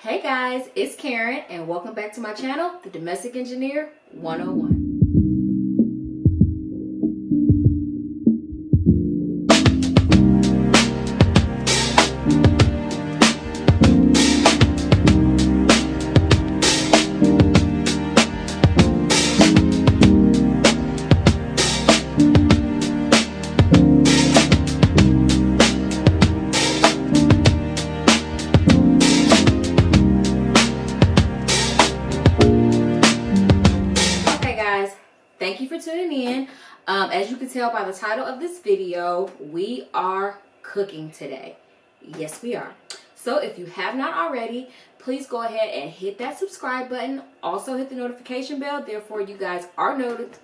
Hey guys, it's Karen and welcome back to my channel, The Domestic Engineer 101. Thank you for tuning in. As you can tell by the title of this video, we are cooking today. Yes, we are. So if you have not already, please go ahead and hit that subscribe button. Also hit the notification bell. Therefore, you guys are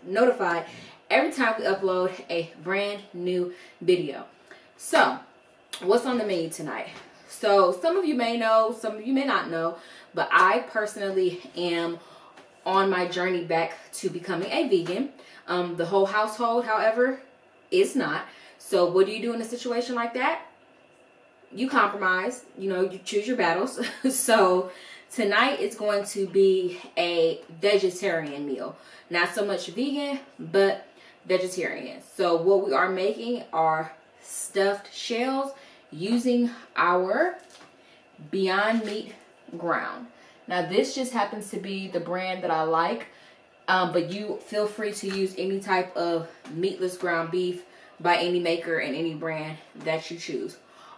notified every time we upload a brand new video. So what's on the menu tonight? So some of you may know, some of you may not know, but I personally am on my journey back to becoming a vegan. The whole household, however, is not. So what do you do in a situation like that? You compromise, you choose your battles. So tonight it's going to be a vegetarian meal. Not so much vegan, but vegetarian. So what we are making are stuffed shells using our Beyond Meat ground. Now this just happens to be the brand that I like, but you feel free to use any type of meatless ground beef by any maker and any brand that you choose.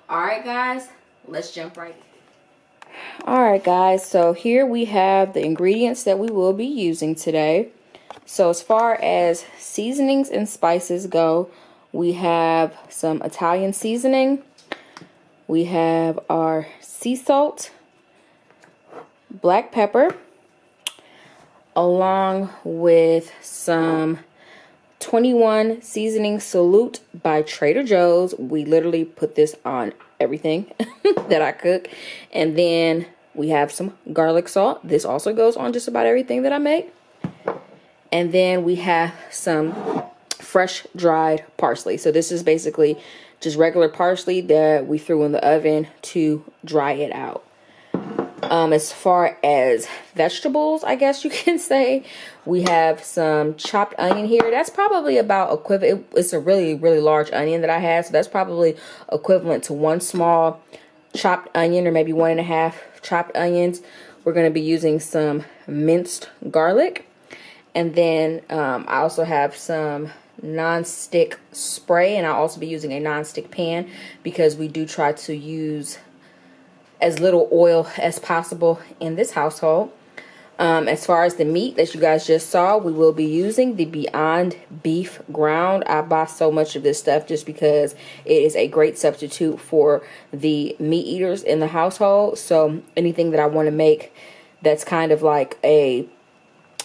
Alright guys, let's jump right in. Alright guys, so here we have the ingredients that we will be using today. So as far as seasonings and spices go, we have some Italian seasoning. We have our sea salt, black pepper, along with some 21 seasoning salute by Trader Joe's. We literally put this on everything that I cook. And then we have some garlic salt. This also goes on just about everything that I make. And then we have some fresh dried parsley. So this is basically just regular parsley that we threw in the oven to dry it out. As far as vegetables, I guess you can say, we have some chopped onion here. That's probably about equivalent. It's a really, really large onion that I have. So that's probably equivalent to one small chopped onion or maybe 1.5 chopped onions. We're going to be using some minced garlic. And then I also have some non-stick spray. And I'll also be using a non-stick pan because we do try to use as little oil as possible in this household. As far as the meat that you guys just saw, we will be using the Beyond Beef ground. I buy so much of this stuff just because it is a great substitute for the meat eaters in the household. So anything that I want to make that's kind of like a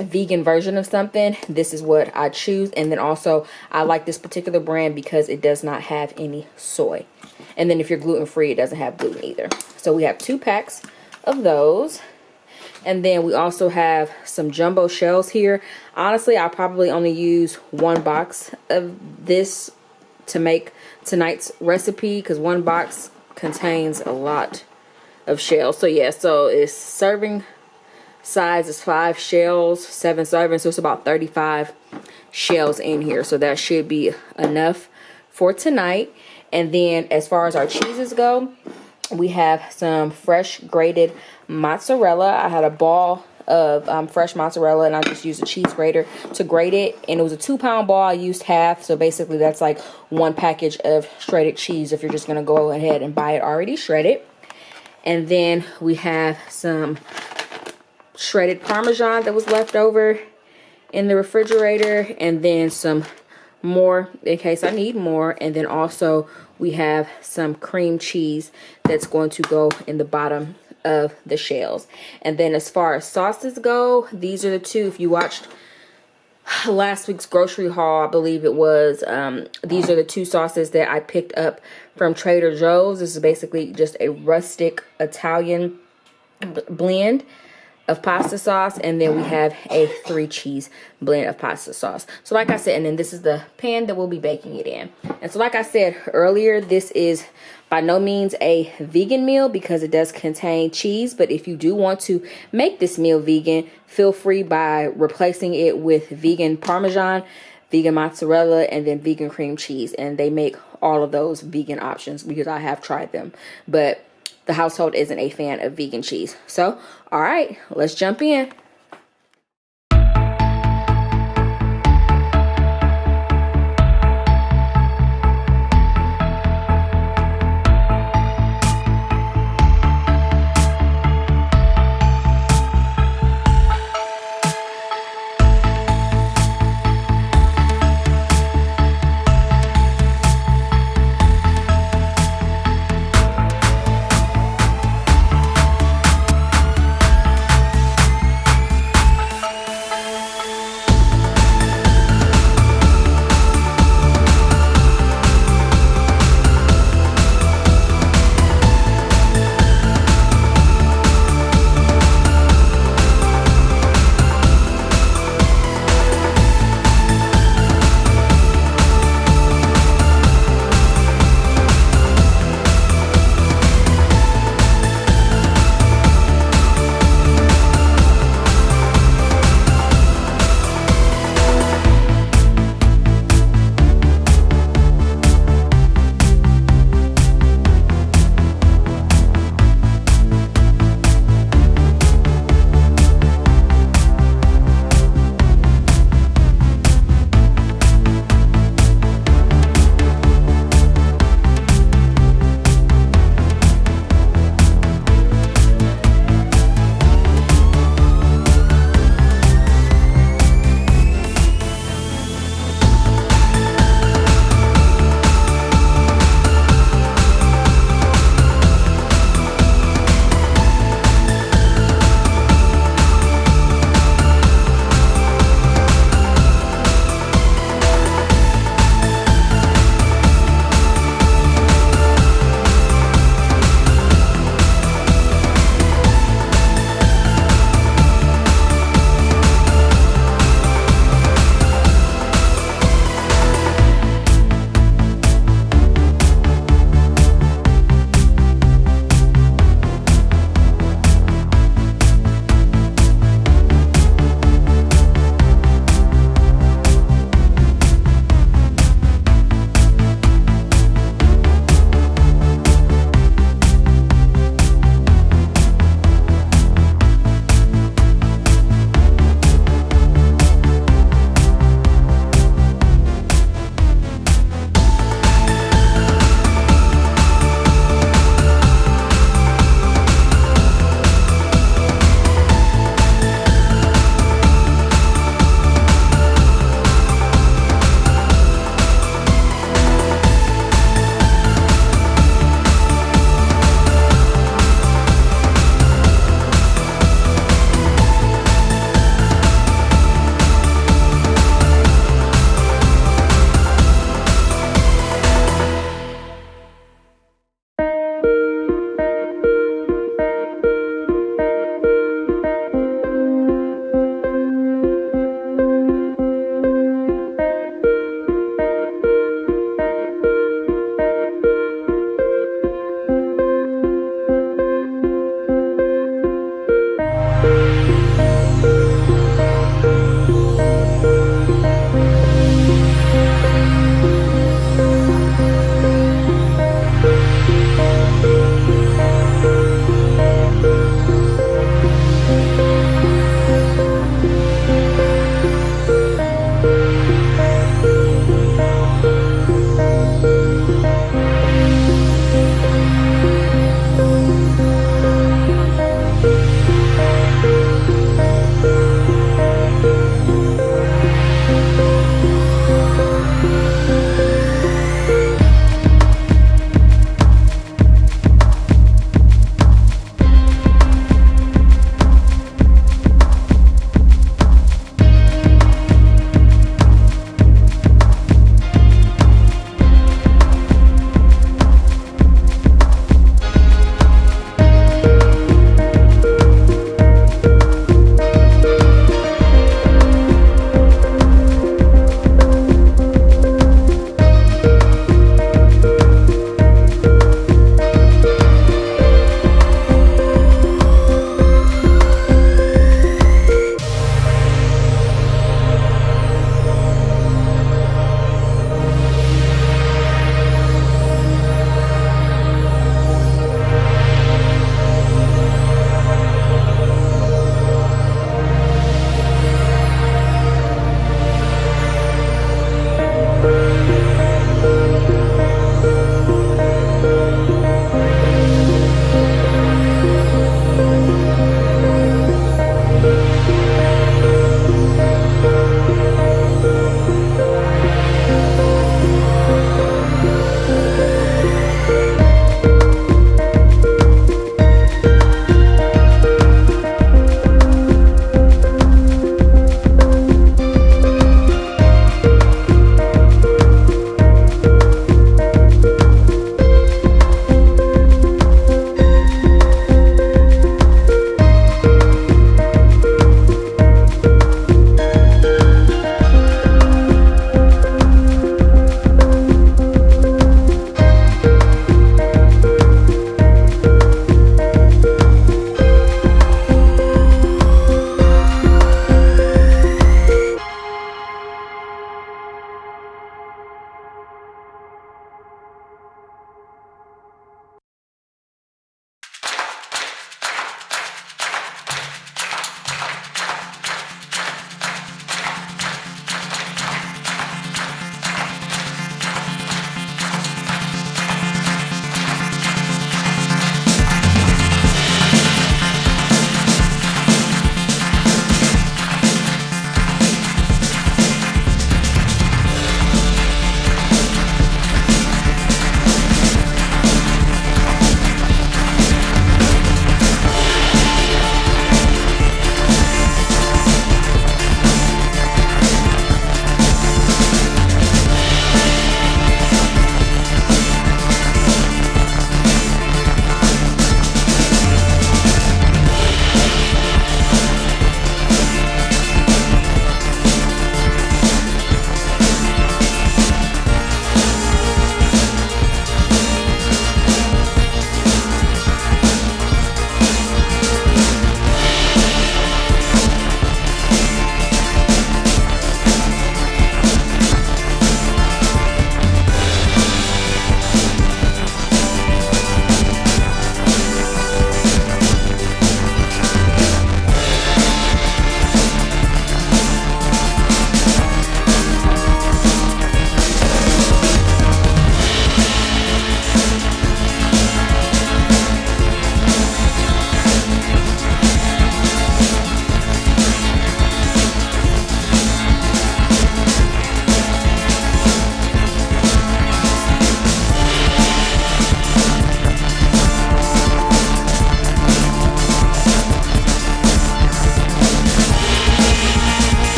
vegan version of something, this is what I choose. And then also I like this particular brand because it does not have any soy. And then if you're gluten-free, it doesn't have gluten either. So we have 2 packs of those. And then we also have some jumbo shells here. Honestly, I'll probably only use 1 box of this to make tonight's recipe because 1 box contains a lot of shells. So yeah, so it's serving size is 5 shells, 7 servings. So it's about 35 shells in here. So that should be enough for tonight. And then as far as our cheeses go, we have some fresh grated mozzarella. I had a ball of fresh mozzarella and I just used a cheese grater to grate it. And it was a 2-pound ball. I used half. So basically that's like 1 package of shredded cheese if you're just going to go ahead and buy it already shredded. And then we have some shredded Parmesan that was left over in the refrigerator. And then some more in case I need more. And then also we have some cream cheese that's going to go in the bottom of the shells. And then as far as sauces go, these are the 2. If you watched last week's grocery haul, I believe it was, these are the 2 sauces that I picked up from Trader Joe's. This is basically just a rustic Italian blend of pasta sauce, and then we have a 3 cheese blend of pasta sauce. So like I said, and then this is the pan that we'll be baking it in. And so like I said earlier, this is By no means a vegan meal because it does contain cheese, but if you do want to make this meal vegan, feel free by replacing it with vegan Parmesan, vegan mozzarella, and then vegan cream cheese. And they make all of those vegan options because I have tried them. But the household isn't a fan of vegan cheese. So, all right, let's jump in.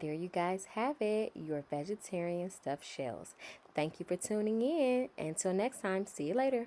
there you guys have it, your vegetarian stuffed shells. Thank you for tuning in. Until next time, see you later.